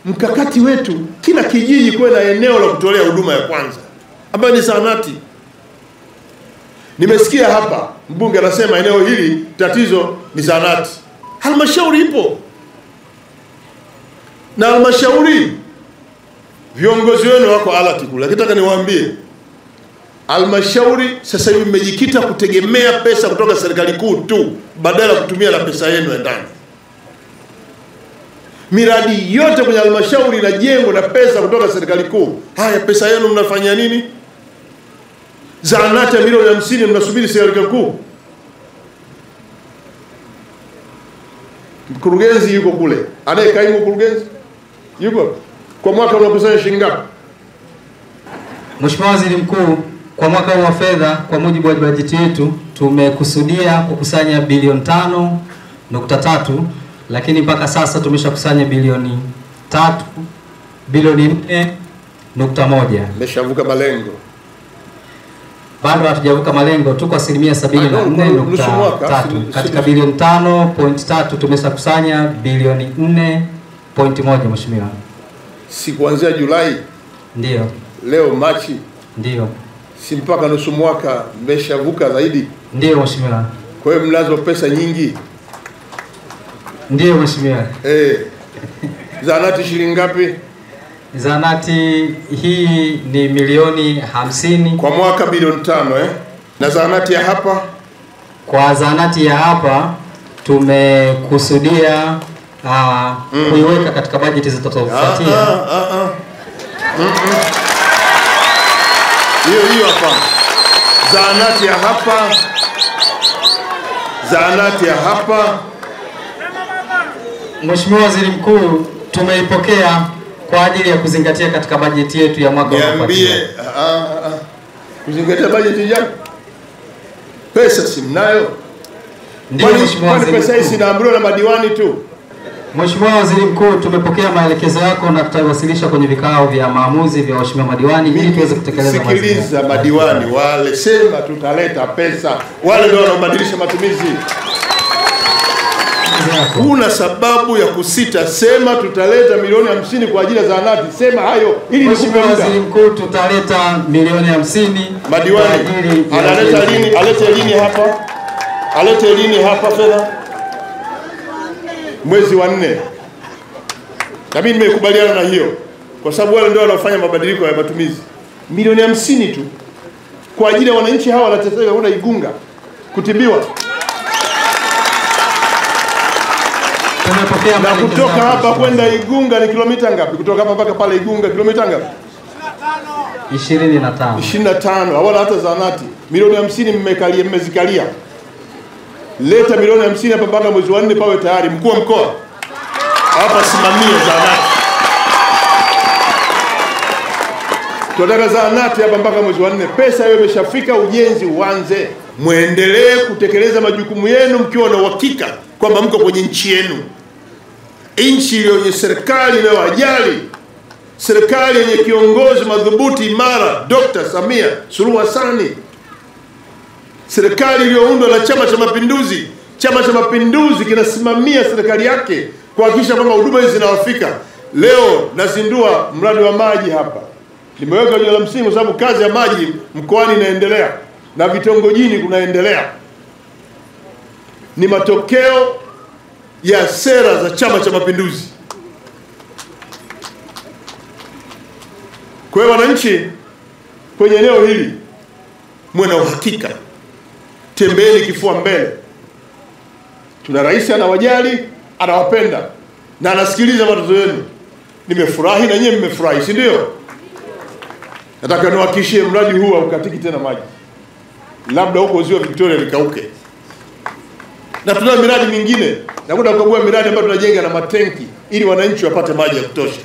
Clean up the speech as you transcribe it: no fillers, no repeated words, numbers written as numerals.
mkakati wetu kila kijiji kuwe na eneo la kutolea huduma ya kwanza ambayo ni zahanati. Nimesikia hapa mbunge anasema eneo hili tatizo ni zahanati. Halmashauri ipo. Na halmashauri viongozi wenu wako alati kule. Lakini nataka niwaambie halmashauri sasa hivi mmejikita kutegemea pesa kutoka serikali kuu tu badala ya kutumia la pesa yenu ndani. Miradi yote kwenye halmashauri inajengwa na pesa kutoka serikali kuu. Haya, pesa yenu mnafanya nini? Zahanati ya milioni 50 mnasubiri serikali kuu. Mkurugenzi yuko kule. Anayekaimu mkurugenzi yuko. Kwa mwaka unakusanya shilingi ngapi? Mheshimiwa Waziri Mkuu, kwa mwaka huu wa fedha kwa mujibu wa bajeti yetu tumekusudia kukusanya bilioni 5.3, lakini mpaka sasa tumeshakusanya bilioni 4.1. Mmeshavuka malengo. Bado hatujavuka malengo, tuko asilimia 74.3. Katika bilioni 5.3 tumeshakusanya bilioni 4.1 Mheshimiwa. Si kuanzia Julai? Ndio. Leo Machi? Ndio. Si mpaka nusu mwaka mmeshavuka zaidi? Ndio Mheshimiwa. Kwa hiyo mnazo pesa nyingi? Ndio Mheshimiwa. Zahanati shilingi ngapi? Zahanati hii ni milioni 50 kwa mwaka, bilioni 5 Na zahanati ya hapa? Kwa zahanati ya hapa tumekusudia kuiweka katika bajeti zitakazofuatia. Hiyo hapa. Zahanati ya hapa. Zahanati ya hapa. Mheshimiwa Waziri Mkuu, tumeipokea kwa ajili ya kuzingatia katika bajeti yetu ya mwaka unaofuatia. Kuzingatia bajeti ijayo? Pesa si mnayo? Ndio Mheshimiwa Waziri Mkuu. Pesa hizi zinaamriwa na madiwani tu. Mheshimiwa Waziri Mkuu, tumepokea maelekezo yako na tutawasilisha kwenye vikao vya maamuzi vya waheshimiwa madiwani ili tuweze kutekeleza maazimio. Sikiliza madiwani wale, sema tutaleta pesa. Wale ndio wanaobadilisha matumizi. Kuna sababu ya kusita, sema tutaleta milioni 50 kwa ajili ya zahanati. Sema hayo ili Mheshimiwa Waziri Mkuu, tutaleta milioni 50. Madiwani analeta lini? Alete lini hapa? Alete lini hapa fedha? Mwezi wa 4. Na mimi nimekubaliana na hiyo kwa sababu wale ndio wanaofanya mabadiliko ya matumizi. Milioni 50 tu kwa ajili ya wananchi hawa wanateseka kwenda Igunga kutibiwa. Na kutoka hapa kwenda Igunga ni kilomita ngapi? Kutoka hapa mpaka pale Igunga kilomita ngapi? 25. 25. Hawana hata zahanati. Milioni 50 mmezikalia. Leta milioni 50 hapa mpaka mwezi wa 4 pawe tayari. Mkuu wa mkoa hapa simamie zahanati. Tunataka zahanati hapa mpaka mwezi wa 4. Pesa hiyo imeshafika, ujenzi uanze. Muendelee kutekeleza majukumu yenu mkiwa na uhakika kwamba mko kwenye nchi yenu. Nchi yenye serikali inayowajali, serikali yenye kiongozi madhubuti imara, Dr. Samia Suluhu Hassan. Serikali iliyoundwa na Chama cha Mapinduzi. Chama cha Mapinduzi kinasimamia serikali yake kuhakikisha kwamba huduma hizi zinawafika. Leo nazindua mradi wa maji hapa. Nimeweka jiwe la msingi kwa sababu kazi ya maji mkoani inaendelea na vitongojini kunaendelea. Ni matokeo ya sera za Chama cha Mapinduzi. Kwa hiyo wananchi kwenye eneo hili muwe na uhakika. Tembeeni kifua mbele. Tuna rais anawajali, anawapenda na anasikiliza matatizo yenu. Nimefurahi na nyinyi mmefurahi, si ndio? Nataka niwahakikishie mradi huu haukatiki tena maji. Labda huko ziwa Victoria likauke. Na tuna miradi mingine. Nakwenda kukagua miradi ambayo tunajenga na matenki ili wananchi wapate maji ya kutosha.